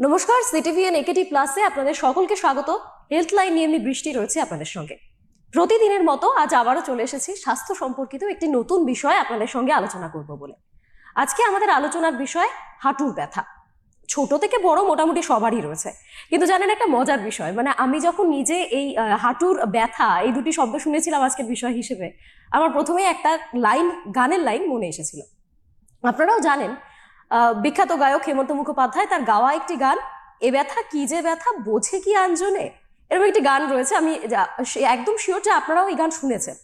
নমস্কার, সিটিভিএন একেটি প্লাসে আপনাদের সকলকে স্বাগত। হেলথ লাইন নিয়ে আমি বৃষ্টি রয়েছে আপনাদের সঙ্গে। প্রতিদিনের মতো আজ আবারও চলে এসেছি স্বাস্থ্য সম্পর্কিত একটি নতুন বিষয় আপনাদের সঙ্গে আলোচনা করব বলে। আজকে আমাদের আলোচনার বিষয় হাঁটুর ব্যথা। ছোট থেকে বড় মোটামুটি সবারই রয়েছে, কিন্তু জানেন একটা মজার বিষয়, মানে আমি যখন নিজে এই হাঁটুর ব্যথা এই দুটি শব্দ শুনেছিলাম আজকের বিষয় হিসেবে, আমার প্রথমেই একটা লাইন, গানের লাইন মনে এসেছিল। আপনারাও জানেন বিখ্যাত গায়ক হেমন্ত মুখোপাধ্যায় তার গাওয়া একটি গান, এ ব্যথা কি যে ব্যথা বোঝে কি আঞ্জনে, এরকম একটি গান রয়েছে। আমি একদম শিওর যে আপনারাও এই গান শুনেছেন।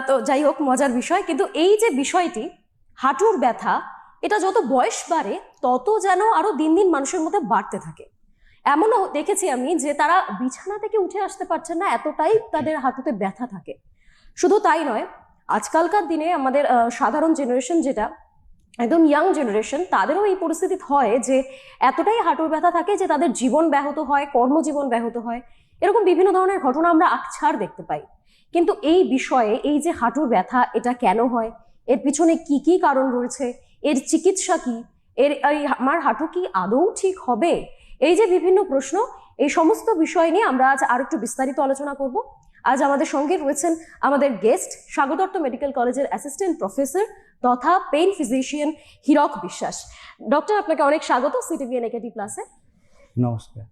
তো যাই হোক, মজার বিষয়। কিন্তু এই যে বিষয়টি হাঁটুর ব্যথা, এটা যত বয়স বাড়ে তত যেন আরো দিন দিন মানুষের মধ্যে বাড়তে থাকে। এমনও দেখেছি আমি যে তারা বিছানা থেকে উঠে আসতে পারছেন না, এতটাই তাদের হাঁটুতে ব্যথা থাকে। শুধু তাই নয়, আজকালকার দিনে আমাদের সাধারণ জেনারেশন, যেটা একদম ইয়াং জেনারেশন, তাদেরও এই পরিস্থিতি হয় যে এতটাই হাঁটুর ব্যথা থাকে যে তাদের জীবন ব্যাহত হয়, কর্মজীবন ব্যাহত হয়। এরকম বিভিন্ন ধরনের ঘটনা আমরা আকছাড় দেখতে পাই। কিন্তু এই বিষয়ে, এই যে হাঁটুর ব্যথা এটা কেন হয়, এর পিছনে কি কি কারণ রয়েছে, এর চিকিৎসা কি, আমার হাঁটু কি আদৌ ঠিক হবে, এই যে বিভিন্ন প্রশ্ন, এই সমস্ত বিষয় নিয়ে আমরা আজ আর একটু বিস্তারিত আলোচনা করব। আজ আমাদের সঙ্গে রয়েছেন আমাদের গেস্ট, স্বাগতোত্তর মেডিকেল কলেজের অ্যাসিস্ট্যান্ট প্রফেসর তথা পেইন ফিজিশিয়ান হীরক বিশ্বাস। ডক্টর, আপনাকে অনেক স্বাগত সিটিভিএন একেটি প্লাসে। নমস্কার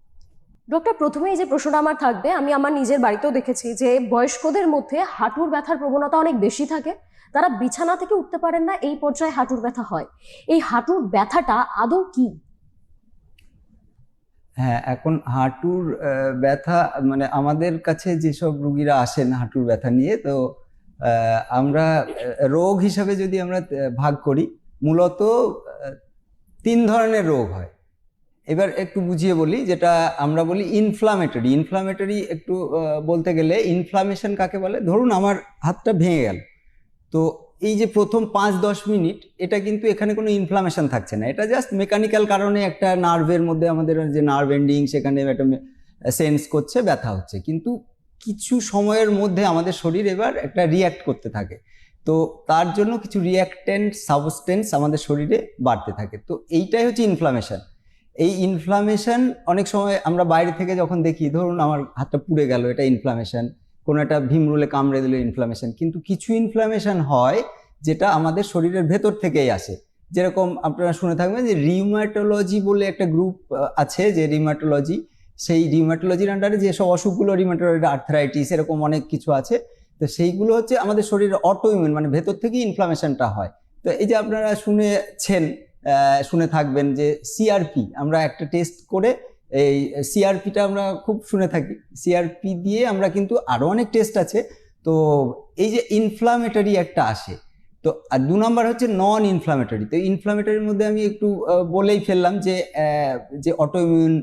ডক্টর, প্রথমে এই যে প্রশ্নটা আমার থাকবে, আমি আমার নিজের বাড়িতেও দেখেছি যে বয়স্কদের মধ্যে হাঁটুর ব্যথার প্রবণতা অনেক বেশি থাকে। তারা বিছানা থেকে উঠতে পারেন না, এই পর্যায়ে হাঁটুর ব্যথা হয়। এই হাঁটুর ব্যথাটা আদৌ কি? হ্যাঁ, এখন হাঁটুর ব্যথা মানে আমাদের কাছে যেসব রুগীরা আসেন হাঁটুর ব্যথা নিয়ে, তো আমরা রোগ হিসাবে যদি আমরা ভাগ করি, মূলত তিন ধরনের রোগ হয়। এবার একটু বুঝিয়ে বলি, যেটা আমরা বলি ইনফ্লামেটরি একটু বলতে গেলে ইনফ্লামেশন কাকে বলে? ধরুন আমার হাতটা ভেঙে গেল, তো এই যে প্রথম 5-10 মিনিট এটা কিন্তু এখানে কোনো ইনফ্লামেশন থাকছে না, এটা জাস্ট মেকানিক্যাল কারণে একটা নার্ভের মধ্যে, আমাদের যে নার্ভ এন্ডিং সেখানে একটা সেন্স করছে, ব্যথা হচ্ছে। কিন্তু কিছু সময়ের মধ্যে আমাদের শরীর এবার একটা রিয়্যাক্ট করতে থাকে, তো তার জন্য কিছু রিয়্যাক্টেন্ট সাবস্টেন্স আমাদের শরীরে বাড়তে থাকে। তো এইটাই হচ্ছে ইনফ্লামেশন। এই ইনফ্লামেশন অনেক সময় আমরা বাইরে থেকে যখন দেখি, ধরুন আমার হাতটা পুড়ে গেল, এটা ইনফ্লামেশন। কোনো একটা ভীমরুলে কামড়ে দিল, ইনফ্লামেশন। কিন্তু কিছু ইনফ্লামেশন হয় যেটা আমাদের শরীরের ভেতর থেকেই আসে। যেরকম আপনারা শুনে থাকবেন যে রিউম্যাটোলজি বলে একটা গ্রুপ আছে, যে রিউম্যাটোলজি, সেই রিউম্যাটোলজির আন্ডারে যেসব অসুখগুলো, রিউম্যাটয়েড আর্থ্রাইটিস, এরকম অনেক কিছু আছে। তো সেইগুলো হচ্ছে আমাদের শরীরের অটোইমিউন, মানে ভেতর থেকেই ইনফ্লামেশনটা হয়। তো এই যে আপনারা শুনে থাকবেন যে সিআরপি, আমরা একটা টেস্ট করে, এই সিআরপিটা আমরা খুব শুনে থাকি, সিআরপি দিয়ে আমরা, কিন্তু আরও অনেক টেস্ট আছে। তো এই যে ইনফ্লামেটরি একটা আসে, তো আর 2 নম্বর হচ্ছে নন ইনফ্লামেটরি। তো ইনফ্লামেটরির মধ্যে আমি একটু বলেই ফেললাম যে অটোইমিউন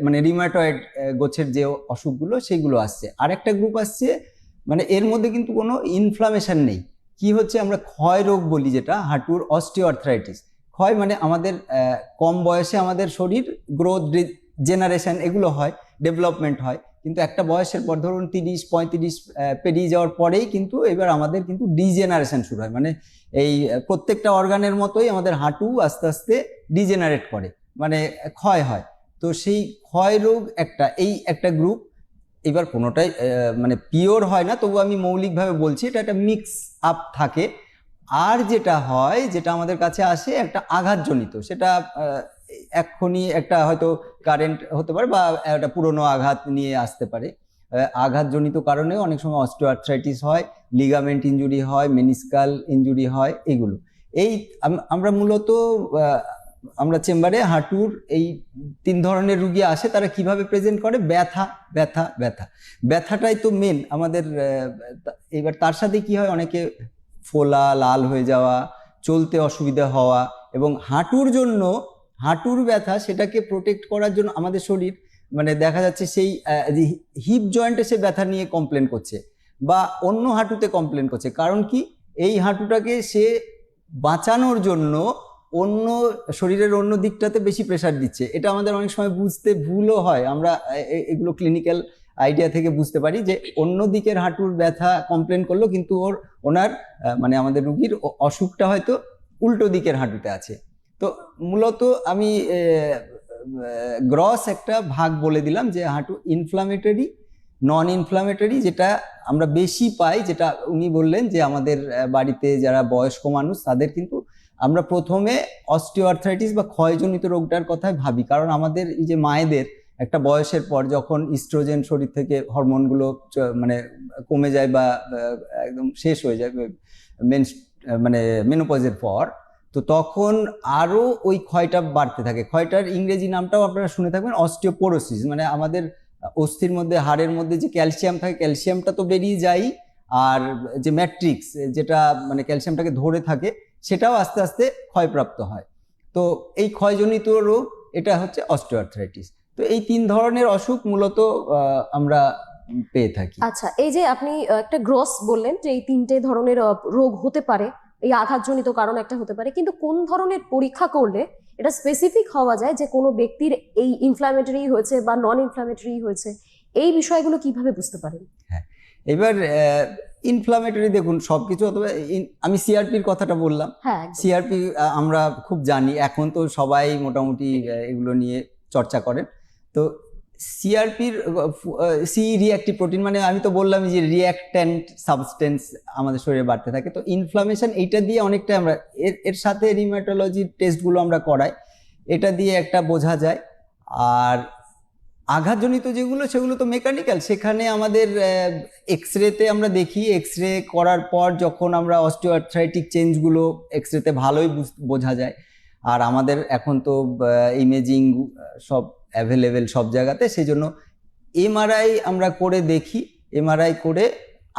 মানে রিউম্যাটয়েড গোছের যে অসুখগুলো, সেগুলো আসছে। আর একটা গ্রুপ আসছে, মানে এর মধ্যে কিন্তু কোনো ইনফ্লামেশন নেই। কি হচ্ছে, আমরা ক্ষয় রোগ বলি, যেটা হাঁটুর অস্টিওআর্থ্রাইটিস। ক্ষয় মানে আমাদের কম বয়সে আমাদের শরীর গ্রোথ, জেনারেশন এগুলো হয়, ডেভেলপমেন্ট হয়। কিন্তু একটা বয়সের পর, ধরুন 30-35 পেরিয়ে যাওয়ার পরেই কিন্তু এবার আমাদের কিন্তু ডিজেনারেশন শুরু হয়। মানে এই প্রত্যেকটা অর্গানের মতোই আমাদের হাঁটু আস্তে আস্তে ডিজেনারেট করে, মানে ক্ষয় হয়। তো সেই ক্ষয় রোগ একটা গ্রুপ। এবার কোনোটাই মানে পিওর হয় না, তবু আমি মৌলিকভাবে বলছি, এটা একটা মিক্স আপ থাকে। আর যেটা হয়, যেটা আমাদের কাছে আসে, একটা আঘাতজনিত, সেটা এক্ষুনি একটা হয়তো কারেন্ট হতে পারে, বা একটা পুরনো আঘাত নিয়ে আসতে পারে। আঘাতজনিত কারণেও অনেক সময় অস্টিওআর্থ্রাইটিস হয়, লিগামেন্ট ইনজুরি হয়, মেনিস্কাল ইনজুরি হয়। এগুলো আমরা মূলত আমরা চেম্বারে হাঁটুর এই 3 ধরনের রুগী আসে। তারা কিভাবে প্রেজেন্ট করে? ব্যথা ব্যথা ব্যথা, ব্যথাটাই তো মেন আমাদের। এবার তার সাথে কি হয়, অনেকে ফোলা, লাল হয়ে যাওয়া, চলতে অসুবিধা হওয়া, এবং হাঁটুর ব্যথা, সেটাকে প্রোটেক্ট করার জন্য আমাদের শরীর, মানে দেখা যাচ্ছে সেই হিপ জয়েন্টে সে ব্যথা নিয়ে কমপ্লেন করছে, বা অন্য হাঁটুতে কমপ্লেন করছে। কারণ কি, এই হাঁটুটাকে সে বাঁচানোর জন্য অন্য শরীরের অন্য দিকটাতে বেশি প্রেসার দিচ্ছে। এটা আমাদের অনেক সময় বুঝতে ভুলও হয়। আমরা এগুলো ক্লিনিক্যাল আইডিয়া থেকে বুঝতে পারি যে অন্য দিকের হাঁটুর ব্যথা কমপ্লেন করলো, কিন্তু ওনার মানে আমাদের রুগীর অসুখটা হয়তো উল্টো দিকের হাঁটুতে আছে। তো মূলত আমি গ্রস একটা ভাগ বলে দিলাম যে হাঁটু ইনফ্লামেটরি, নন ইনফ্লামেটরি, যেটা আমরা বেশি পাই, যেটা উনি বললেন যে আমাদের বাড়িতে যারা বয়স্ক মানুষ তাদের কিন্তু আমরা প্রথমে অস্টিওআর্থ্রাইটিস বা ক্ষয়জনিত রোগটার কথাই ভাবি, কারণ আমাদের এই যে মায়েদের একটা বয়সের পর যখন ইস্ট্রোজেন শরীর থেকে হরমোনগুলো মানে কমে যায় বা একদম শেষ হয়ে যায় মানে মেনোপজের পর, তো তখন আরো ওই ক্ষয়টা বাড়তে থাকে। ক্ষয়টার ইংরেজি নামটাও আপনারা শুনে থাকবেন, অস্টিওপোরোসিস। মানে আমাদের অস্থির মধ্যে, হাড়ের মধ্যে যে ক্যালসিয়াম থাকে, ক্যালসিয়ামটা তো বেরিয়ে যায়, আর যে ম্যাট্রিক্স যেটা মানে ক্যালসিয়ামটাকে ধরে থাকে সেটাও আস্তে আস্তে ক্ষয়প্রাপ্ত হয়। তো এই ক্ষয়জনিত রোগ, এটা হচ্ছে অস্টিওআর্থ্রাইটিস। তো এই 3 ধরনের অসুখ মূলত আমরা পেয়ে থাকি। আচ্ছা, এই যে আপনি একটা গ্রস বললেন যে এই 3টে ধরনের রোগ হতে পারে, এই আঘাতজনিত কারণ একটা হতে পারে, কিন্তু কোন ধরনের পরীক্ষা করলে এটা স্পেসিফিক হওয়া যায় যে কোনো ব্যক্তির এই ইনফ্ল্যামেটরি হয়েছে বা নন ইনফ্ল্যামেটরি হয়েছে, এই বিষয়গুলো কিভাবে বুঝতে পারেন? হ্যাঁ, এবার ইনফ্লামেটরি দেখুন সবকিছু, অথবা আমি সিআরপির কথাটা বললাম। হ্যাঁ, একদম। সিআরপি আমরা খুব জানি, এখন তো সবাই মোটামুটি এগুলো নিয়ে চর্চা করেন। তো সিআরপির সি রিঅ্যাক্টিভ প্রোটিন, মানে আমি তো বললাম যে রিঅ্যাক্ট্যান্ট সাবস্টেন্স আমাদের শরীরে বাড়তে থাকে। তো ইনফ্লামেশন এইটা দিয়ে অনেকটা আমরা এর সাথে রিউমাটোলজির টেস্টগুলো আমরা করাই, এটা দিয়ে একটা বোঝা যায়। আর আঘাতজনিত যেগুলো, সেগুলো তো মেকানিক্যাল, সেখানে আমাদের এক্সরেতে আমরা দেখি, এক্সরে করার পর যখন আমরা অস্টিওআর্থ্রাইটিক চেঞ্জগুলো এক্সরেতে ভালোই বোঝা যায়। আর আমাদের এখন তো ইমেজিং সব অ্যাভেলেবেল সব জায়গাতে, সেই জন্য এমআরআই আমরা করে দেখি। এমআরআই করে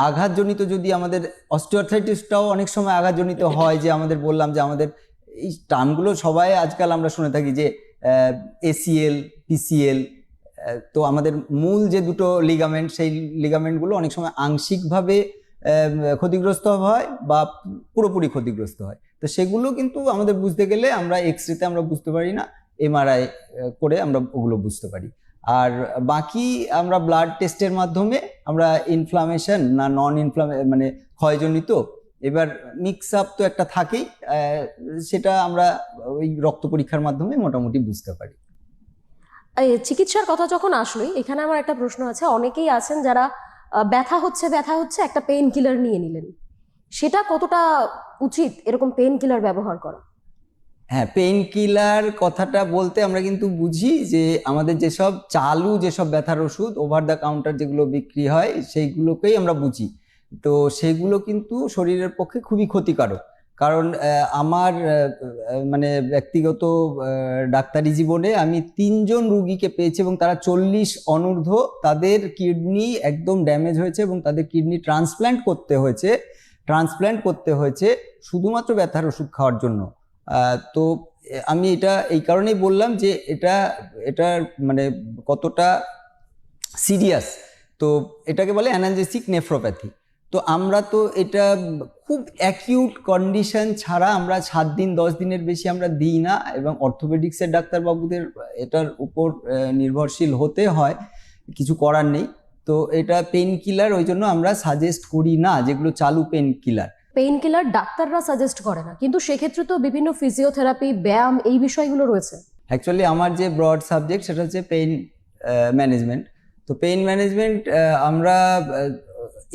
আঘাতজনিত, যদি আমাদের অস্টিওআর্থ্রাইটিসটাও অনেক সময় আঘাতজনিত হয়, যে আমাদের বললাম যে আমাদের এই টার্মগুলো সবাই আজকাল আমরা শুনে থাকি যে এসিএল, পিসিএল। তো আমাদের মূল যে দুটো লিগামেন্ট, সেই লিগামেন্টগুলো অনেক সময় আংশিকভাবে ক্ষতিগ্রস্ত হয় বা পুরোপুরি ক্ষতিগ্রস্ত হয়। তো সেগুলো কিন্তু আমাদের বুঝতে গেলে আমরা এক্সরেতে আমরা বুঝতে পারি না, এমআরআই করে আমরা ওগুলো বুঝতে পারি। আর বাকি আমরা ব্লাড টেস্টের মাধ্যমে আমরা ইনফ্লামেশন না নন মানে ক্ষয়জনিত, এবার মিক্স আপ তো একটা থাকেই, সেটা আমরা ওই রক্ত পরীক্ষার মাধ্যমে মোটামুটি বুঝতে পারি। এই চিকিৎসার কথা যখন আসলোই, এখানে আমার একটা প্রশ্ন আছে। অনেকেই আছেন যারা ব্যথা হচ্ছে একটা পেইন কিলার নিয়ে নিলেন, সেটা কতটা উচিত এরকম পেইন কিলার ব্যবহার করা? হ্যাঁ, পেইন কিলার কথাটা বলতে আমরা কিন্তু বুঝি যে আমাদের যেসব চালু যেসব ব্যথার ওষুধ ওভার দ্য কাউন্টার যেগুলো বিক্রি হয়, সেইগুলোকেই আমরা বুঝি। তো সেগুলো কিন্তু শরীরের পক্ষে খুবই ক্ষতিকারক। কারণ আমার মানে ব্যক্তিগত ডাক্তারি জীবনে আমি 3 জন রুগীকে পেয়েছি, এবং তারা 40 অনূর্ধ্ব, তাদের কিডনি একদম ড্যামেজ হয়েছে এবং তাদের কিডনি ট্রান্সপ্ল্যান্ট করতে হয়েছে শুধুমাত্র ব্যথার ওষুধ খাওয়ার জন্য। তো আমি এটা এই কারণেই বললাম যে এটার মানে কতটা সিরিয়াস। তো এটাকে বলে অ্যানালজেসিক নেফ্রোপ্যাথি। তো আমরা তো এটা খুব অ্যাকিউট কন্ডিশন ছাড়া আমরা 7 দিন 10 দিনের বেশি আমরা দিই না, এবং অর্থোপেডিক্সের ডাক্তারবাবুদের এটার উপর নির্ভরশীল হতে হয়, কিছু করার নেই। তো এটা পেইন কিলার ওই জন্য আমরা সাজেস্ট করি না, যেগুলো চালু পেইন কিলার। পেইন কিলার ডাক্তাররা সাজেস্ট করে না, কিন্তু সেক্ষেত্রে তো বিভিন্ন ফিজিওথেরাপি, ব্যায়াম, এই বিষয়গুলো রয়েছে। অ্যাকচুয়ালি আমার যে ব্রড সাবজেক্ট সেটা হচ্ছে পেইন ম্যানেজমেন্ট। তো পেইন ম্যানেজমেন্ট আমরা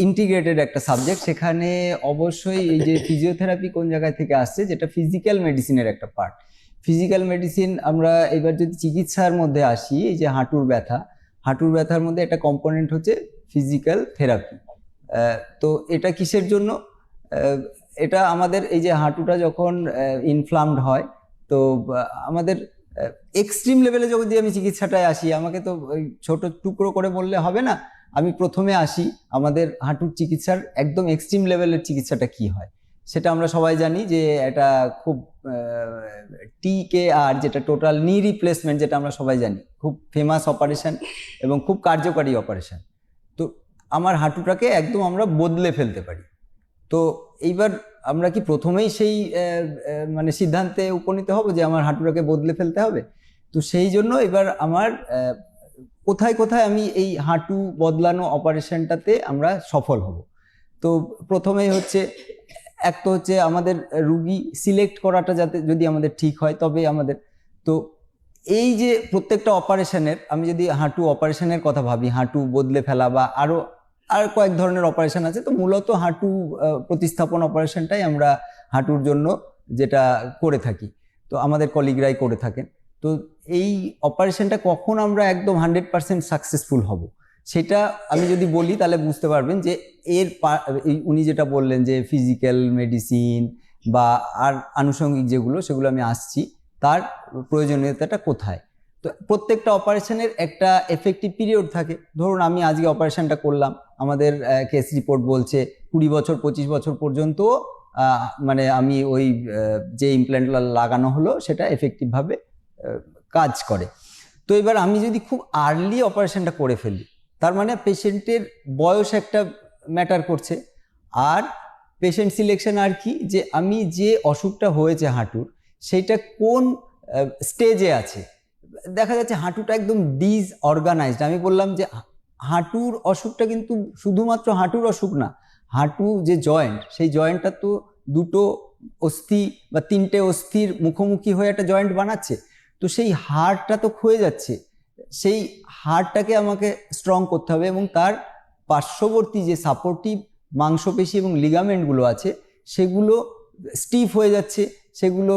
ইন্টিগ্রেটেড একটা সাবজেক্ট, সেখানে অবশ্যই এই যে ফিজিওথেরাপি কোন জায়গায় থেকে আসছে, যেটা ফিজিক্যাল মেডিসিনের একটা পার্ট। ফিজিক্যাল মেডিসিন আমরা এবার যদি চিকিৎসার মধ্যে আসি, এই যে হাঁটুর ব্যথার মধ্যে একটা কম্পোনেন্ট হচ্ছে ফিজিক্যাল থেরাপি। তো এটা কিসের জন্য? এটা আমাদের এই যে হাঁটুটা যখন ইনফ্লামড হয়, তো আমাদের এক্সট্রিম লেভেলে যদি আমি চিকিৎসাটায় আসি, আমাকে তো ওই ছোট টুকরো করে বললে হবে না। আমি প্রথমে আসি আমাদের হাঁটুর চিকিৎসার একদম এক্সট্রিম লেভেলের চিকিৎসাটা কি হয়, সেটা আমরা সবাই জানি যে এটা খুব TKR, যেটা টোটাল নি রিপ্লেসমেন্ট, যেটা আমরা সবাই জানি, খুব ফেমাস অপারেশন এবং খুব কার্যকারী অপারেশন। তো আমার হাঁটুটাকে একদম আমরা বদলে ফেলতে পারি। তো এইবার আমরা কি প্রথমেই সেই মানে সিদ্ধান্তে উপনীত হব যে আমার হাঁটুটাকে বদলে ফেলতে হবে? তো সেই জন্য এবার আমার কোথায় কোথায় আমি এই হাঁটু বদলানো অপারেশনটাতে আমরা সফল হব। তো প্রথমেই হচ্ছে এক তো হচ্ছে আমাদের রুগী সিলেক্ট করাটা যাতে যদি আমাদের ঠিক হয় তবে আমাদের তো এই যে প্রত্যেকটা অপারেশনের, আমি যদি হাঁটু অপারেশনের কথা ভাবি, হাঁটু বদলে ফেলা বা আর কয়েক ধরনের অপারেশন আছে, তো মূলত হাঁটু প্রতিস্থাপন অপারেশনটাই আমরা হাঁটুর জন্য যেটা করে থাকি, তো আমাদের কলিগরাই করে থাকেন। তো এই অপারেশনটা কখন আমরা একদম 100% সাকসেসফুল হব সেটা আমি যদি বলি তাহলে বুঝতে পারবেন যে উনি যেটা বললেন যে ফিজিক্যাল মেডিসিন বা আর আনুষঙ্গিক যেগুলো, সেগুলো আমি আসছি, তার প্রয়োজনীয়তাটা কোথায়। তো প্রত্যেকটা অপারেশনের একটা এফেক্টিভ পিরিয়ড থাকে। ধরুন আমি আজকে অপারেশনটা করলাম, আমাদের কেস রিপোর্ট বলছে 20 বছর 25 বছর পর্যন্ত মানে আমি ওই যে ইমপ্ল্যান্ট লাগানো হলো সেটা এফেক্টিভভাবে কাজ করে। তো এবার আমি যদি খুব আর্লি অপারেশনটা করে ফেলি, তার মানে পেশেন্টের বয়স একটা ম্যাটার করছে, আর পেশেন্ট সিলেকশন আর কি, যে আমি যে অসুখটা হয়েছে হাঁটুর সেইটা কোন স্টেজে আছে। দেখা যাচ্ছে হাঁটুটা একদম ডিসঅর্গানাইজড। আমি বললাম যে হাঁটুর অসুখটা কিন্তু শুধুমাত্র হাঁটুর অসুখ না, হাঁটু যে জয়েন্ট, সেই জয়েন্টটা তো দুটো অস্থি বা তিনটে অস্থির মুখোমুখি হয়ে একটা জয়েন্ট বানাচ্ছে। তো সেই হাড়টা তো ক্ষয়ে যাচ্ছে, সেই হাড়টাকে আমাকে স্ট্রং করতে হবে, এবং তার পার্শ্ববর্তী যে সাপোর্টিভ মাংসপেশি এবং লিগামেন্টগুলো আছে সেগুলো স্টিফ হয়ে যাচ্ছে, সেগুলো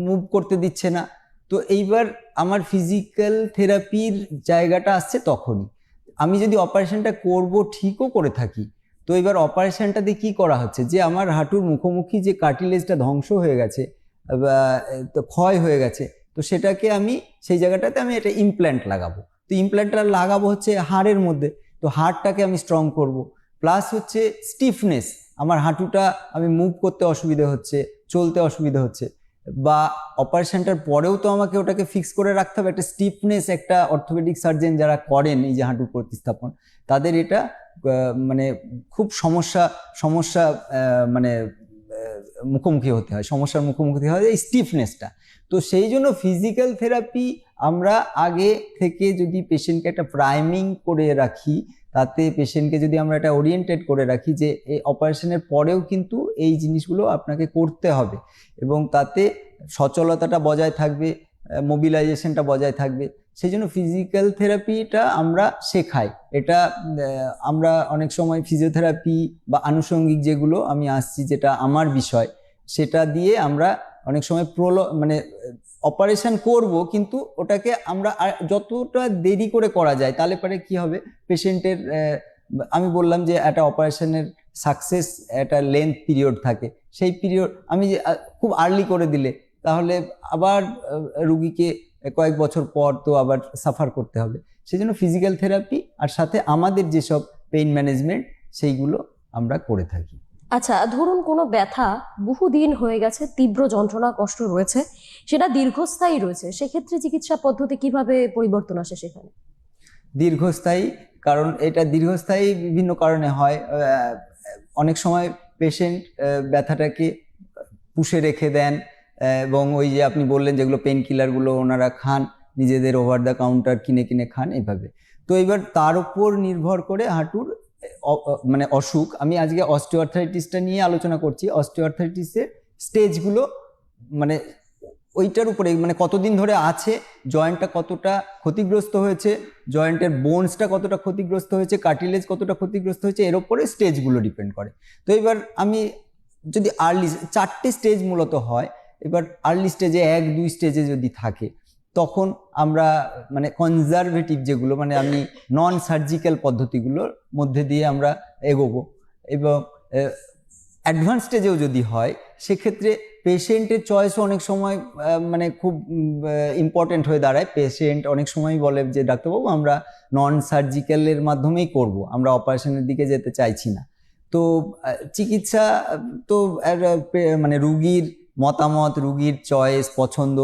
মুভ করতে দিচ্ছে না। তো এইবার আমার ফিজিক্যাল থেরাপির জায়গাটা আসছে তখনই। আমি যদি অপারেশনটা করব ঠিকও করে থাকি, তো এবার অপারেশনটাতে কি করা হচ্ছে, যে আমার হাঁটুর মুখোমুখি যে কার্টিলেজটা ধ্বংস হয়ে গেছে বা ক্ষয় হয়ে গেছে, তো সেটাকে আমি সেই জায়গাটাতে আমি একটা ইমপ্ল্যান্ট লাগাবো। তো ইমপ্ল্যান্টটা লাগাবো হচ্ছে হাড়ের মধ্যে, তো হাড়টাকে আমি স্ট্রং করব। প্লাস হচ্ছে স্টিফনেস, আমার হাঁটুটা আমি মুভ করতে অসুবিধা হচ্ছে, চলতে অসুবিধা হচ্ছে, বা অপারেশনটার পরেও তো আমাকে ওটাকে ফিক্স করে রাখতে হবে। একটা স্টিফনেস, একটা অর্থোপেডিক সার্জন যারা করেন এই যে হাঁটুর প্রতিস্থাপন, তাদের এটা মানে খুব সমস্যা মানে মুখোমুখি হতে হয়, সমস্যার মুখোমুখি হয় এই স্টিফনেসটা। তো সেই জন্য ফিজিক্যাল থেরাপি আমরা আগে থেকে যদি পেশেন্টকে একটা প্রাইমিং করে রাখি, তাতে পেশেন্টকে যদি আমরা এটা ওরিয়েন্টেড করে রাখি যে এই অপারেশনের পরেও কিন্তু এই জিনিসগুলো আপনাকে করতে হবে, এবং তাতে সচলতাটা বজায় থাকবে, মোবিলাইজেশনটা বজায় থাকবে, সেই জন্য ফিজিক্যাল থেরাপিটা আমরা শেখাই। এটা আমরা অনেক সময় ফিজিওথেরাপি বা আনুষঙ্গিক যেগুলো আমি আসছি, যেটা আমার বিষয়, সেটা দিয়ে আমরা অনেক সময় মানে অপারেশন করব, কিন্তু ওটাকে আমরা যতটা দেরি করে করা যায় তাহলে পরে কি হবে, পেশেন্টের আমি বললাম যে একটা অপারেশনের সাকসেস একটা লেন্থ পিরিয়ড থাকে, সেই পিরিয়ড আমি খুব আর্লি করে দিলে তাহলে আবার রুগীকে কয়েক বছর পর তো আবার সাফার করতে হবে। সেই জন্য ফিজিক্যাল থেরাপি আর সাথে আমাদের যেসব পেইন ম্যানেজমেন্ট সেইগুলো আমরা করে থাকি। আচ্ছা, ধরুন কোনো ব্যথা বহুদিন হয়ে গেছে, তীব্র যন্ত্রণা কষ্ট রয়েছে, সেটা দীর্ঘস্থায়ী রয়েছে, সেক্ষেত্রে চিকিৎসা পদ্ধতি কিভাবে পরিবর্তন আসে সেখানে? দীর্ঘস্থায়ী, কারণ এটা দীর্ঘস্থায়ী বিভিন্ন কারণে হয়। অনেক সময় পেশেন্ট ব্যথাটাকে পুষে রেখে দেন, এবং ওই যে আপনি বললেন যেগুলো পেন কিলারগুলো ওনারা খান, নিজেদের ওভার দ্য কাউন্টার কিনে খান এইভাবে। তো এবার তার উপর নির্ভর করে হাঁটুর মানে অসুখ, আমি আজকে অস্টিওআর্থ্রাইটিসটা নিয়ে আলোচনা করছি। অস্টিওআর্থ্রাইটিসের স্টেজগুলো মানে ওইটার উপরে, মানে কতদিন ধরে আছে, জয়েন্টটা কতটা ক্ষতিগ্রস্ত হয়েছে, জয়েন্টের বোনসটা কতটা ক্ষতিগ্রস্ত হয়েছে, কার্টিলেজ কতটা ক্ষতিগ্রস্ত হয়েছে, এর উপরে স্টেজগুলো ডিপেন্ড করে। তো এবার আমি যদি আর্লি 4টে স্টেজ মূলত হয়, এবার আর্লি স্টেজে 1-2 স্টেজে যদি থাকে, তখন আমরা মানে কনজারভেটিভ যেগুলো, মানে আমি নন সার্জিক্যাল পদ্ধতিগুলোর মধ্যে দিয়ে আমরা এগোবো। এবং অ্যাডভান্স স্টেজেও যদি হয়, সেক্ষেত্রে পেশেন্টের চয়েসও অনেক সময় মানে খুব ইম্পর্টেন্ট হয়ে দাঁড়ায়। পেশেন্ট অনেক সময় বলে যে ডাক্তারবাবু আমরা নন সার্জিক্যালের মাধ্যমেই করব, আমরা অপারেশনের দিকে যেতে চাইছি না। তো চিকিৎসা তো মানে রুগীর মতামত, রুগীর চয়েস, পছন্দ,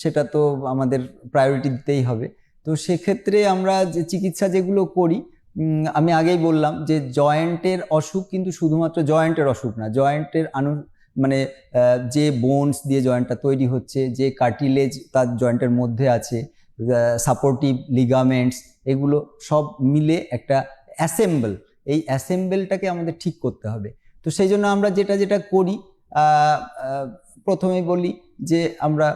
সেটা তো আমাদের প্রায়োরিটি দিতেই হবে। তো সেক্ষেত্রে আমরা যে চিকিৎসা যেগুলো করি, আমি আগেই বললাম যে জয়েন্টের অসুখ কিন্তু শুধুমাত্র জয়েন্টের অসুখ না, জয়েন্টের মানে যে বোনস দিয়ে জয়েন্টটা তৈরি হচ্ছে, যে কার্টিলেজ তার জয়েন্টের মধ্যে আছে, সাপোর্টিভ লিগামেন্টস, এগুলো সব মিলে একটা অ্যাসেম্বল, এই অ্যাসেম্বলটাকে আমাদের ঠিক করতে হবে। তো সেই জন্য আমরা যেটা করি, প্রথমেই বলি যে আমরা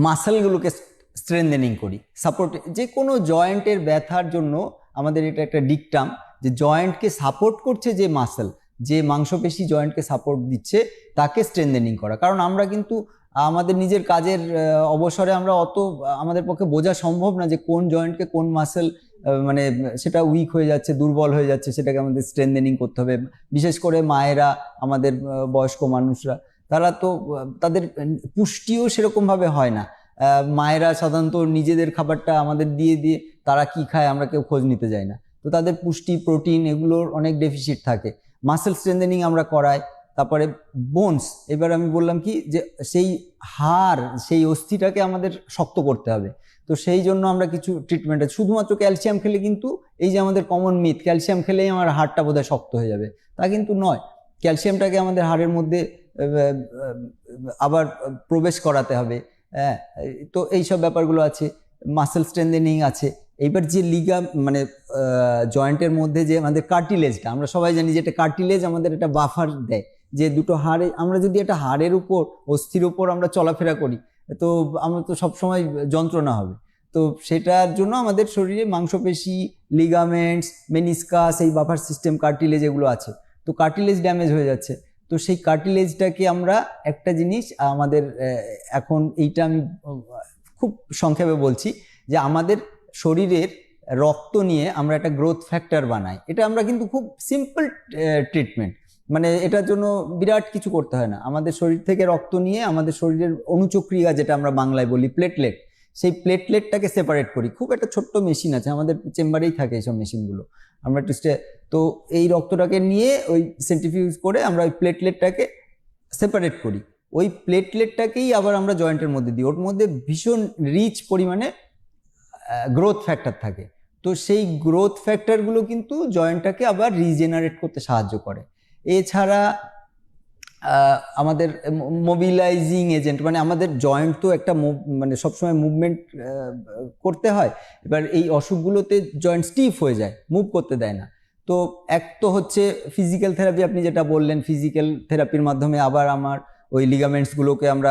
মাসেলগুলোকে স্ট্রেনথেনিং করি, সাপোর্ট। যে কোনো জয়েন্টের ব্যথার জন্য আমাদের এটা একটা ডিকটাম যে জয়েন্টকে সাপোর্ট করছে যে মাসেল, যে মাংসপেশি জয়েন্টকে সাপোর্ট দিচ্ছে তাকে স্ট্রেনথেনিং করা। কারণ আমরা কিন্তু আমাদের নিজের কাজের অবসরে আমরা অত আমাদের পক্ষে বোঝা সম্ভব না যে কোন জয়েন্টকে কোন মাসেল মানে সেটা উইক হয়ে যাচ্ছে, দুর্বল হয়ে যাচ্ছে, সেটাকে আমাদের স্ট্রেনথেনিং করতে হবে। বিশেষ করে মায়েরা, আমাদের বয়স্ক মানুষরা, তারা তো তাদের পুষ্টিও সেরকমভাবে হয় না। মায়েরা সাধারণত নিজেদের খাবারটা আমাদের দিয়ে দিয়ে তারা কি খায় আমরা কেউ খোঁজ নিতে যাই না, তো তাদের পুষ্টি, প্রোটিন এগুলোর অনেক ডেফিসিট থাকে। মাসেল স্ট্রেনথেনিং আমরা করাই। তারপরে বোনস, এবার আমি বললাম কি যে সেই হাড়, সেই অস্থিটাকে আমাদের শক্ত করতে হবে। তো সেই জন্য আমরা কিছু ট্রিটমেন্ট আছে। শুধুমাত্র ক্যালসিয়াম খেলে কিন্তু, এই যে আমাদের কমন মিথ ক্যালসিয়াম খেলেই আমার হাড়টা বোধহয় শক্ত হয়ে যাবে, তা কিন্তু নয়। ক্যালসিয়ামটাকে আমাদের হাড়ের মধ্যে আবার প্রবেশ করাতে হবে। হ্যাঁ, তো এইসব ব্যাপারগুলো আছে। মাসেল স্ট্রেনথেনিং আছে। এইবার যে মানে জয়েন্টের মধ্যে যে আমাদের কার্টিলেজটা, আমরা সবাই জানি যে এটা কার্টিলেজ আমাদের একটা বাফার দেয়, যে দুটো হাড়ে আমরা যদি একটা হাড়ের উপর, অস্থির উপর আমরা চলাফেরা করি তো আমরা তো সবসময় যন্ত্রণা হবে। তো সেটার জন্য আমাদের শরীরে মাংসপেশি, লিগামেন্টস, মেনিসকাস, এই বাফার সিস্টেম, কার্টিলেজ এগুলো আছে। তো কার্টিলেজ ড্যামেজ হয়ে যাচ্ছে। তো সেই কার্টিলেজটাকে আমরা একটা জিনিস আমাদের এখন এইটা আমি খুব সংক্ষেপে বলছি যে আমাদের শরীরের রক্ত নিয়ে আমরা একটা গ্রোথ ফ্যাক্টর বানাই। এটা আমরা কিন্তু খুব সিম্পল ট্রিটমেন্ট, মানে এটার জন্য বিরাট কিছু করতে হয় না। আমাদের শরীর থেকে রক্ত নিয়ে আমাদের শরীরের অনুচক্রিয়া, যেটা আমরা বাংলায় বলি প্লেটলেট, সেই প্লেটলেটটাকে সেপারেট করি। খুব একটা ছোট্ট মেশিন আছে, আমাদের চেম্বারেই থাকে এইসব মেশিনগুলো। আমরা একটু তো এই রক্তটাকে নিয়ে ওই সেন্ট্রিফিউজ করে আমরা ওই প্লেটলেটটাকে সেপারেট করি। ওই প্লেটলেটটাকেই আবার আমরা জয়েন্টের মধ্যে দিই। ওর মধ্যে ভীষণ রিচ পরিমাণে গ্রোথ ফ্যাক্টর থাকে। তো সেই গ্রোথ ফ্যাক্টরগুলো কিন্তু জয়েন্টটাকে আবার রিজেনারেট করতে সাহায্য করে। এছাড়া আমাদের মোবিলাইজিং এজেন্ট, মানে আমাদের জয়েন্ট তো একটা মানে সবসময় মুভমেন্ট করতে হয়। এবার এই অসুখগুলোতে জয়েন্ট স্টিফ হয়ে যায়, মুভ করতে দেয় না। তো এক তো হচ্ছে ফিজিক্যাল থেরাপি, আপনি যেটা বললেন, ফিজিক্যাল থেরাপির মাধ্যমে আবার আমার ওই লিগামেন্টসগুলোকে আমরা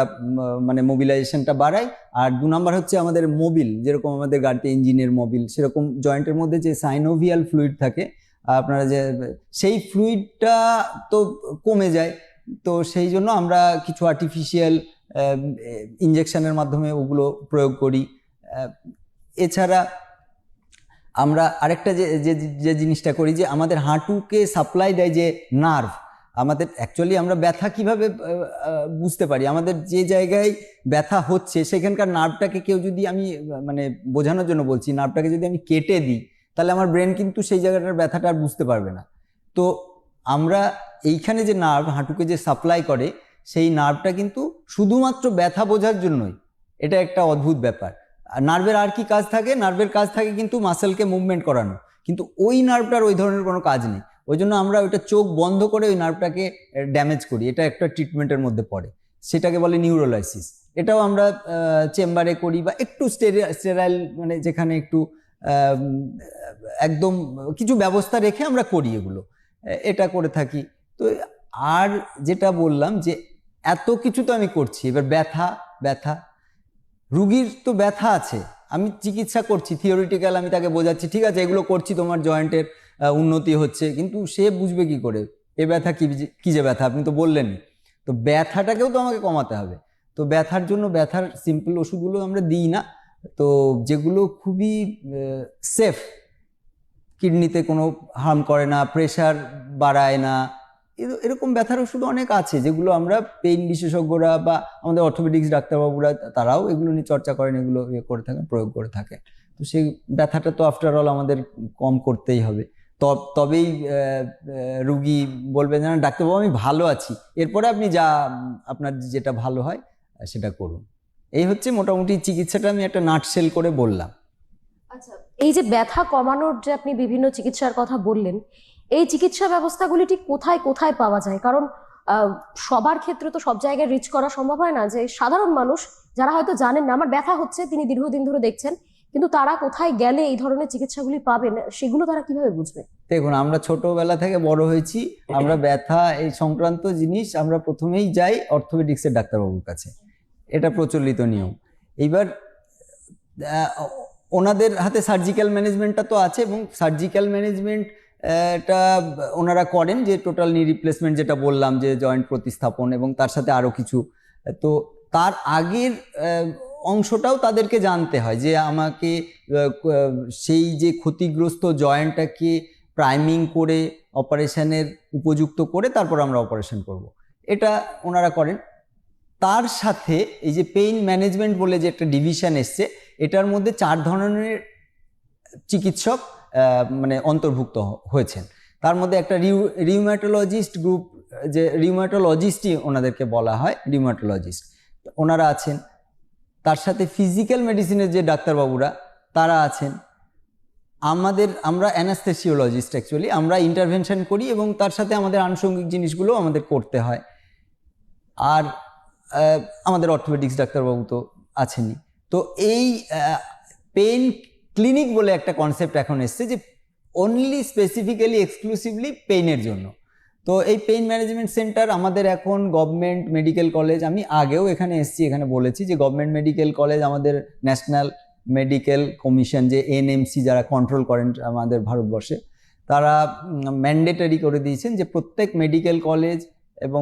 মানে মোবিলাইজেশনটা বাড়াই। আর 2 নাম্বার হচ্ছে আমাদের মোবিল, যেরকম আমাদের গাড়িতে ইঞ্জিনের মোবিল, সেরকম জয়েন্টের মধ্যে যে সাইনোভিয়াল ফ্লুইড থাকে আপনারা যে, সেই ফ্লুইডটা তো কমে যায়। তো সেই জন্য আমরা কিছু আর্টিফিশিয়াল ইনজেকশনের মাধ্যমে ওগুলো প্রয়োগ করি। এছাড়া আমরা আরেকটা যে জিনিসটা করি, যে আমাদের হাঁটুকে সাপ্লাই দেয় যে নার্ভ, আমাদের অ্যাকচুয়ালি আমরা ব্যথা কিভাবে বুঝতে পারি, আমাদের যে জায়গায় ব্যথা হচ্ছে সেখানকার নার্ভটাকে কেউ যদি, আমি মানে বোঝানোর জন্য বলছি, নার্ভটাকে যদি আমি কেটে দিই তাহলে আমার ব্রেন কিন্তু সেই জায়গাটার ব্যথাটা আর বুঝতে পারবে না। তো আমরা এইখানে যে নার্ভ হাঁটুকে যে সাপ্লাই করে, সেই নার্ভটা কিন্তু শুধুমাত্র ব্যথা বোঝার জন্যই। এটা একটা অদ্ভুত ব্যাপার। আর নার্ভের আর কি কাজ থাকে? নার্ভের কাজ থাকে কিন্তু মাসেলকে মুভমেন্ট করানো, কিন্তু ওই নার্ভটার ওই ধরনের কোনো কাজ নেই। ওই জন্য আমরা ওইটা চোখ বন্ধ করে ওই নার্ভটাকে ড্যামেজ করি। এটা একটা ট্রিটমেন্টের মধ্যে পড়ে, সেটাকে বলে নিউরোলাইসিস। এটাও আমরা চেম্বারে করি, বা একটু স্টেরাইল, মানে যেখানে একটু একদম কিছু ব্যবস্থা রেখে আমরা করি এগুলো, এটা করে থাকি। তো আর যেটা বললাম যে এত কিছু তো আমি করছি, এবার ব্যথা রুগীর তো ব্যথা আছে, আমি চিকিৎসা করছি, থিওরিটিক্যাল আমি তাকে বোঝাচ্ছি, ঠিক আছে এগুলো করছি, তোমার জয়েন্টের উন্নতি হচ্ছে, কিন্তু সে বুঝবে কি করে এ ব্যথা কি যে ব্যথা? আপনি তো বললেন। তো ব্যথাটাকেও তো আমাকে কমাতে হবে। তো ব্যথার জন্য ব্যথার সিম্পল ওষুধগুলো আমরা দিই না, তো যেগুলো খুবই সেফ, কিডনিতে কোনো হার্ম করে না, প্রেশার বাড়ায় না, এরকম ব্যথার ওষুধ অনেক আছে, যেগুলো আমরা পেইন বিশেষজ্ঞরা বা আমাদের অর্থোপেডিক্স ডাক্তারবাবুরা তারাও এগুলো নিয়ে চর্চা করেন, এগুলো করে থাকেন, প্রয়োগ করে থাকেন। তো সেই ব্যথাটা তো আফটার অল আমাদের কম করতেই হবে। তবেই রুগী বলবে যে না ডাক্তারবাবু আমি ভালো আছি, এরপরে আপনি যা আপনার যেটা ভালো হয় সেটা করুন। এই হচ্ছে মোটামুটি চিকিৎসাটা, আমি একটা নাটশেল করে বললাম। আচ্ছা, এই যে ব্যথা কমানোর যে আপনি বিভিন্ন চিকিৎসার কথা বললেন, এই চিকিৎসা ব্যবস্থাগুলি ঠিক কোথায় কোথায় পাওয়া যায়? কারণ সবার ক্ষেত্রে তো সব জায়গায় রিচ করা সম্ভব হয় না। যে সাধারণ মানুষ যারা হয়তো জানেন না, আমার ব্যথা হচ্ছে, তিনি দীর্ঘদিন ধরে দেখছেন, কিন্তু তারা কোথায় গেলে এই ধরনের চিকিৎসাগুলি পাবেন সেগুলো তারা কিভাবে বুঝবে? দেখুন, আমরা ছোটবেলা থেকে বড় হয়েছি, আমরা ব্যথা এই সংক্রান্ত জিনিস আমরা প্রথমেই যাই অর্থোপেডিক্সের ডাক্তারবাবুর কাছে, এটা প্রচলিত নিয়ম। এইবার ওনাদের হাতে সার্জিক্যাল ম্যানেজমেন্টটা তো আছে, এবং সার্জিক্যাল ম্যানেজমেন্ট এটা ওনারা করেন, যে টোটাল নি রিপ্লেসমেন্ট যেটা বললাম, যে জয়েন্ট প্রতিস্থাপন এবং তার সাথে আরও কিছু। তো তার আগের অংশটাও তাদেরকে জানতে হয়, যে আমাকে সেই যে ক্ষতিগ্রস্ত জয়েন্টটাকে প্রাইমিং করে অপারেশনের উপযুক্ত করে তারপর আমরা অপারেশন করব, এটা ওনারা করেন। তার সাথে এই যে পেইন ম্যানেজমেন্ট বলে যে একটা ডিভিশন এসছে, এটার মধ্যে 4 ধরনের চিকিৎসক মানে অন্তর্ভুক্ত হয়েছেন। তার মধ্যে একটা রিউম্যাটোলজিস্ট গ্রুপ, যে রিউম্যাটোলজিস্টই ওনাদেরকে বলা হয়, রিউম্যাটোলজিস্ট ওনারা আছেন। তার সাথে ফিজিক্যাল মেডিসিনের যে ডাক্তারবাবুরা তারা আছেন। আমরা অ্যানাস্থেসিওলজিস্ট, অ্যাকচুয়ালি আমরা ইন্টারভেনশন করি এবং তার সাথে আমাদের আনুষঙ্গিক জিনিসগুলো আমাদের করতে হয়। আর আমাদের অর্থোপেডিক্স ডাক্তারবাবু তো আছেনই। তো এই পেইন ক্লিনিক বলে একটা কনসেপ্ট এখন এসছে, যে অনলি স্পেসিফিক্যালি এক্সক্লুসিভলি পেইনের জন্য। তো এই পেইন ম্যানেজমেন্ট সেন্টার আমাদের এখন গভর্নমেন্ট মেডিকেল কলেজ, আমি আগেও এখানে এসেছি, এখানে বলেছি যে গভর্নমেন্ট মেডিকেল কলেজ, আমাদের ন্যাশনাল মেডিকেল কমিশন, যে এনএমসি যারা কন্ট্রোল করেন আমাদের ভারতবর্ষে, তারা ম্যান্ডেটরি করে দিয়েছেন যে প্রত্যেক মেডিকেল কলেজ এবং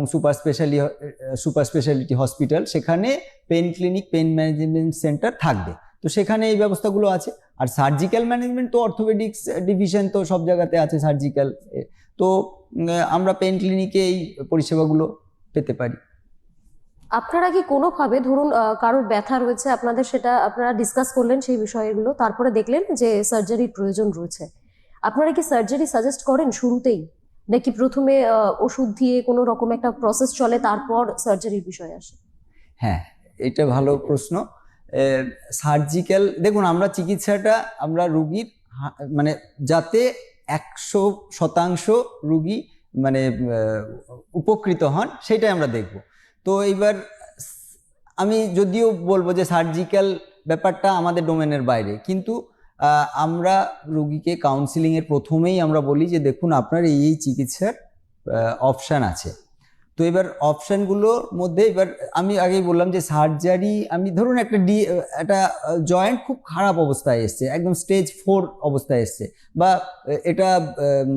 সুপার স্পেশালিটি হসপিটাল, সেখানে pain clinic, pain management centre থাকবে। তো সেখানে এই ব্যবস্থাগুলো আছে। আর সার্জিক্যাল ম্যানেজমেন্ট তো অর্থোপেডিক্স ডিভিশন তো সব জায়গাতে আছে সার্জিক্যাল। তো আমরা পেইন ক্লিনিকে এই পরিষেবাগুলো পেতে পারি। আপনারা কি কোনোভাবে, ধরুন কারোর ব্যথা রয়েছে আপনাদের, সেটা আপনারা ডিসকাস করলেন সেই বিষয়গুলো, তারপরে দেখলেন যে সার্জারির প্রয়োজন রয়েছে, আপনারা কি সার্জারি সাজেস্ট করেন শুরুতেই, নাকি প্রথমে ওষুধ দিয়ে কোনো রকম একটা প্রসেস চলে তারপর সার্জারির বিষয় আসে? হ্যাঁ, এটা ভালো প্রশ্ন। সার্জিক্যাল, দেখুন আমরা চিকিৎসাটা আমরা রুগীর মানে যাতে 100% রুগী মানে উপকৃত হন সেটাই আমরা দেখব। তো এইবার আমি যদিও বলবো যে সার্জিক্যাল ব্যাপারটা আমাদের ডোমেনের বাইরে, কিন্তু আমরা রুগীকে কাউন্সিলিংয়ের প্রথমেই আমরা বলি যে দেখুন আপনার এই চিকিৎসার অপশান আছে। তো এবার অপশানগুলোর মধ্যে এবার আমি আগেই বললাম যে সার্জারি, আমি ধরুন একটা জয়েন্ট খুব খারাপ অবস্থায় এসছে, একদম স্টেজ 4 অবস্থায় এসছে, বা এটা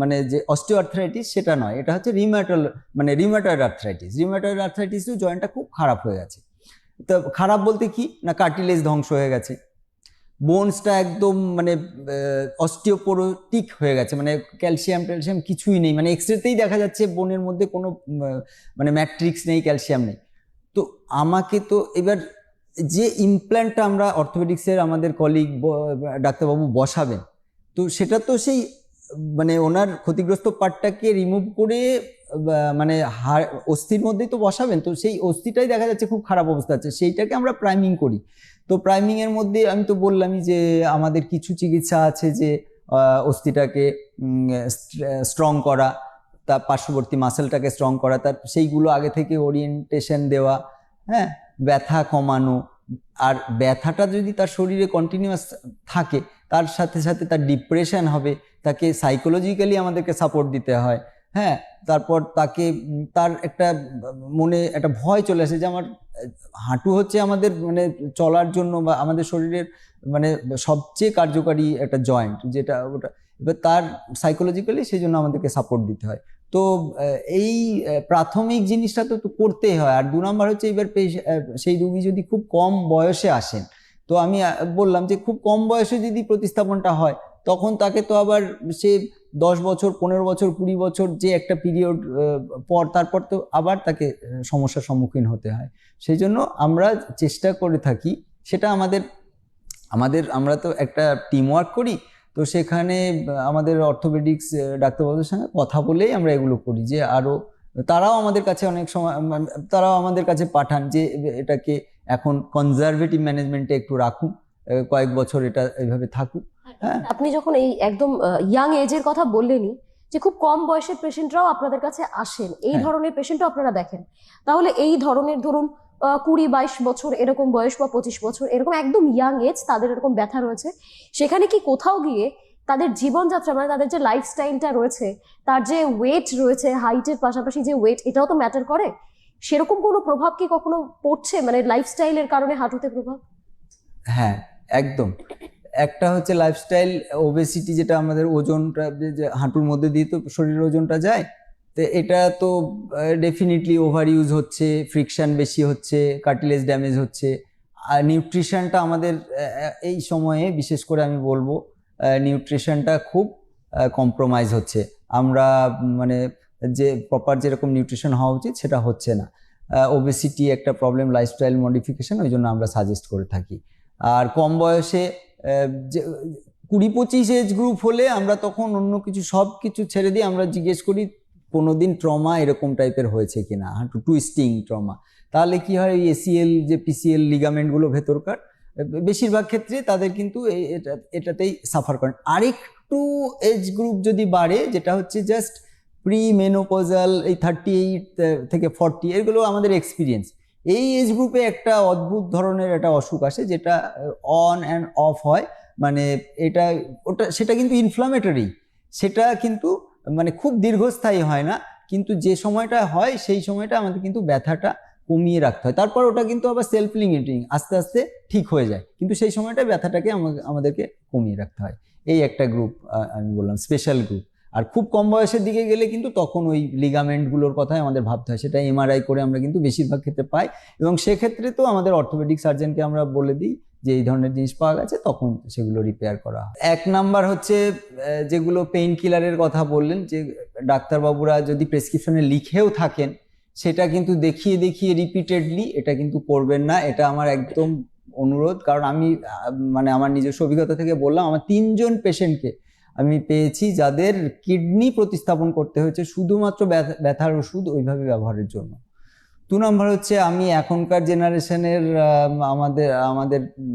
মানে যে অস্টিওআর্থ্রাইটিস সেটা নয়, এটা হচ্ছে রিউম্যাটয়েড আর্থ্রাইটিসও জয়েন্টটা খুব খারাপ হয়ে গেছে। তো খারাপ বলতে কি না, কার্টিলেজ ধ্বংস হয়ে গেছে, বোনসটা একদম মানে অস্টিওপোরোটিক হয়ে গেছে, মানে ক্যালসিয়াম কিছুই নেই, মানে এক্সরেতেই দেখা যাচ্ছে বোনের মধ্যে কোনো মানে ম্যাট্রিক্স নেই, ক্যালসিয়াম নেই। তো আমাকে তো এবার যে ইমপ্ল্যান্টটা আমরা অর্থোপেডিক্সের আমাদের কলিগ ডাক্তারবাবু বসাবেন, তো সেটা তো সেই মানে ওনার ক্ষতিগ্রস্ত পার্টটাকে রিমুভ করে মানে অস্থির মধ্যেই তো বসাবেন। তো সেই অস্থিটাই দেখা যাচ্ছে খুব খারাপ অবস্থা আছে, সেইটাকে আমরা প্রাইমিং করি। তো প্রাইমিংয়ের মধ্যে আমি তো বললামই যে আমাদের কিছু চিকিৎসা আছে, যে অস্থিটাকে স্ট্রং করা, তার পার্শ্ববর্তী মাসেলটাকে স্ট্রং করা, তার সেইগুলো আগে থেকে ওরিয়েন্টেশন দেওয়া, হ্যাঁ, ব্যথা কমানো। আর ব্যথাটা যদি তার শরীরে কন্টিনিউয়াস থাকে, তার সাথে সাথে তার ডিপ্রেশন হবে, তাকে সাইকোলজিক্যালি আমাদেরকে সাপোর্ট দিতে হয়। হ্যাঁ, তারপর তাকে তার একটা মনে একটা ভয় চলে আসে যে আমার হাঁটু হচ্ছে আমাদের মানে চলার জন্য বা আমাদের শরীরের মানে সবচেয়ে কার্যকারী একটা জয়েন্ট, যেটা ওটা এবার তার সাইকোলজিক্যালি সেই জন্য আমাদেরকে সাপোর্ট দিতে হয়। তো এই প্রাথমিক জিনিসটা তো করতেই হয়। আর 2 নম্বর হচ্ছে এবার সেই রুগী যদি খুব কম বয়সে আসেন, তো আমি বললাম যে খুব কম বয়সে যদি প্রতিস্থাপনটা হয়, তখন তাকে তো আবার সে 10 বছর 15 বছর 20 বছর যে একটা পিরিয়ড পর তারপর তো আবার তাকে সমস্যার সম্মুখীন হতে হয়। সেই জন্য আমরা চেষ্টা করে থাকি, সেটা আমরা তো একটা টিম ওয়ার্ক করি, তো সেখানে আমাদের অর্থোপেডিক্স ডাক্তারবাবুদের সঙ্গে কথা বলেই আমরা এগুলো করি, যে আরও তারাও আমাদের কাছে অনেক সময় তারাও আমাদের কাছে পাঠান যে এটাকে এখন কনজারভেটিভ ম্যানেজমেন্টে একটু রাখুন, কয়েক বছর এটা এইভাবে থাকুক। হ্যাঁ, আপনি যখন এই একদম ইয়াং এজের কথা বললেনই, যে খুব কম বয়সের পেশেন্টরাও আপনাদের কাছে আসেন, এই ধরনের পেশেন্টও আপনারা দেখেন, তাহলে এই ধরনের ধরুন 20-22 বছর এরকম বয়স বা 25 বছর এরকম একদম ইয়াং এজ, তাদের এরকম ব্যথা রয়েছে, সেখানে কি কোথাও গিয়ে তাদের জীবনযাত্রা মানে তাদের যে লাইফস্টাইলটা রয়েছে, তার যে ওয়েট রয়েছে, হাইটের পাশাপাশি যে ওয়েট, এটাও তো ম্যাটার করে? সেরকম কোনো প্রভাব কি কখনো পড়ছে, মানে লাইফস্টাইলের কারণে হাঁটুতে প্রভাব? হ্যাঁ, একদম। একটা হচ্ছে লাইফস্টাইল ওবেসিটি, যেটা আমাদের ওজনটা যে হাঁটুর মধ্যে দিয়ে তো শরীরের ওজনটা যায়, তো এটা তো ডেফিনেটলি ওভার ইউজ হচ্ছে, ফ্রিকশন বেশি হচ্ছে, কার্টিলেজ ড্যামেজ হচ্ছে। আর নিউট্রিশনটা আমাদের এই সময়ে বিশেষ করে আমি বলবো নিউট্রিশনটা খুব কম্প্রোমাইজ হচ্ছে। আমরা মানে যে প্রপার যেরকম নিউট্রিশন হওয়া উচিত সেটা হচ্ছে না। ওবেসিটি একটা প্রবলেম, লাইফস্টাইল মডিফিকেশন, ওই জন্য আমরা সাজেস্ট করে থাকি। আর কম বয়সে যে 20-25 এজ গ্রুপ হলে আমরা তখন অন্য কিছু সব কিছু ছেড়ে দিয়ে আমরা জিজ্ঞেস করি কোনোদিন ট্রমা এরকম টাইপের হয়েছে কিনা, হাঁটু টুইস্টিং ট্রমা। তাহলে কি হয়, এসিএল যে পিসিএল লিগামেন্টগুলো ভেতরকার, বেশিরভাগ ক্ষেত্রে তাদের কিন্তু এটাতেই সাফার করেন। আরেকটু এজ গ্রুপ যদি বাড়ে, যেটা হচ্ছে জাস্ট প্রি মেনোপজাল, এই 38 থেকে 40, এগুলো আমাদের এক্সপিরিয়েন্স। এই এজ গ্রুপে একটা অদ্ভুত ধরনের একটা অসুখ আসে, যেটা অন অ্যান্ড অফ হয়, মানে সেটা কিন্তু ইনফ্লামেটরি, সেটা কিন্তু মানে খুব দীর্ঘস্থায়ী হয় না, কিন্তু যে সময়টা হয় সেই সময়টা আমাদের কিন্তু ব্যথাটা কমিয়ে রাখতে হয়। তারপর ওটা কিন্তু আবার সেলফ লিমিটিং, আস্তে আস্তে ঠিক হয়ে যায়, কিন্তু সেই সময়টা ব্যথাটাকে আমাদেরকে কমিয়ে রাখতে হয়। এই একটা গ্রুপ আমি বললাম স্পেশাল গ্রুপ। আর খুব কম বয়সের দিকে গেলে কিন্তু তখন ওই লিগামেন্টগুলোর কথাই আমাদের ভাবতে হয়, সেটা এমআরআই করে আমরা কিন্তু বেশিরভাগ ক্ষেত্রে পাই, এবং সেক্ষেত্রে তো আমাদের অর্থোপেডিক সার্জনকে আমরা বলে দিই যে এই ধরনের জিনিস পাওয়া গেছে, তখন সেগুলো রিপেয়ার করা হয়। 1 নাম্বার হচ্ছে যেগুলো পেইন কিলারের কথা বললেন, যে ডাক্তারবাবুরা যদি প্রেসক্রিপশনে লিখেও থাকেন, সেটা কিন্তু দেখিয়ে দেখিয়ে রিপিটেডলি এটা কিন্তু করবেন না, এটা আমার একদম অনুরোধ। কারণ আমি মানে আমার নিজস্ব অভিজ্ঞতা থেকে বললাম, আমার 3 জন পেশেন্টকে আমি পেয়েছি যাদের কিডনি প্রতিস্থাপন করতে হয়েছে শুধুমাত্র ব্যথার ওষুধ ওইভাবে ব্যবহারের জন্য। 2 নম্বর হচ্ছে, আমি এখনকার জেনারেশনের আমাদের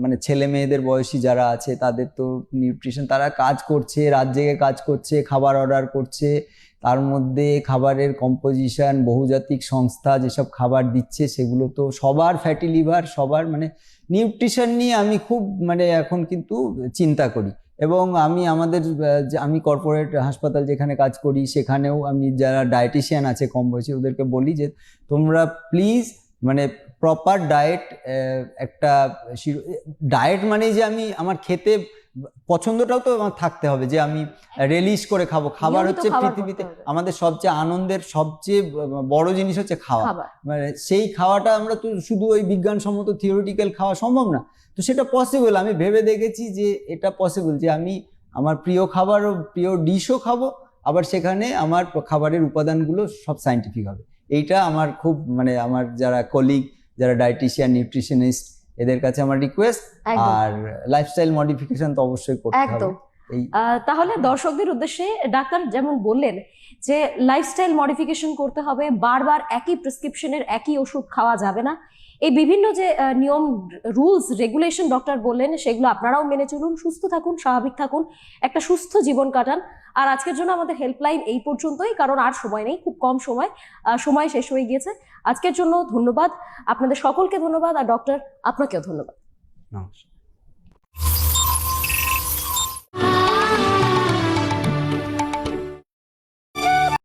মানে ছেলে মেয়েদের বয়সী যারা আছে, তাদের তো নিউট্রিশন, তারা কাজ করছে, রাত জেগে কাজ করছে, খাবার অর্ডার করছে, তার মধ্যে খাবারের কম্পোজিশন, বহুজাতিক সংস্থা যেসব খাবার দিচ্ছে সেগুলো তো সবার ফ্যাটি লিভার, সবার মানে নিউট্রিশন নিয়ে আমি খুব মানে এখন কিন্তু চিন্তা করি। এবং আমি কর্পোরেট হাসপাতাল যেখানে কাজ করি, সেখানেও আমি যারা ডায়েটিশিয়ান আছে কম বয়সী, ওদেরকে বলি যে তোমরা প্লিজ মানে প্রপার ডায়েট, একটা ডায়েট মানে যে আমার খেতে পছন্দটাও তো আমার থাকতে হবে, যে আমি রিলিজ করে খাবো। খাবার হচ্ছে পৃথিবীতে আমাদের সবচেয়ে আনন্দের, সবচেয়ে বড় জিনিস হচ্ছে খাওয়া। মানে সেই খাওয়াটা আমরা তো শুধু ওই বিজ্ঞানসম্মত থিওরিটিক্যাল খাওয়া সম্ভব না, তো সেটা পসিবল। আমি ভেবে দেখেছি যে এটা পসিবল, যে আমি আমার প্রিয় খাবার ও প্রিয় ডিশও খাবো, আবার সেখানে আমার খাবারের উপাদানগুলো সব সায়েন্টিফিক হবে। এইটা আমার খুব মানে আমার যারা কলিগ, যারা ডায়েটিশিয়ান, নিউট্রিশনিস্ট, এদের কাছে আমার রিকোয়েস্ট। আর লাইফস্টাইল মডিফিকেশন তো অবশ্যই করতে হবে। তাহলে দর্শকদের উদ্দেশ্যে ডাক্তার যেমন বললেন যে লাইফস্টাইল মডিফিকেশন করতে হবে, বারবার একই প্রেসক্রিপশনের একই ওষুধ খাওয়া যাবে না, এই বিভিন্ন যে নিয়ম, রুলস, রেগুলেশন ডক্টর বললেন, সেগুলো আপনারাও মেনে চলুন, সুস্থ থাকুন, স্বাভাবিক থাকুন, একটা সুস্থ জীবন কাটান। আর আজকের জন্য আমাদের হেল্পলাইন এই পর্যন্তই, কারণ আর সময় নেই, খুব কম সময় শেষ হয়ে গিয়েছে। আজকের জন্য ধন্যবাদ, আপনাদের সকলকে ধন্যবাদ, আর ডক্টর আপনাকেও ধন্যবাদ। নমস্কার।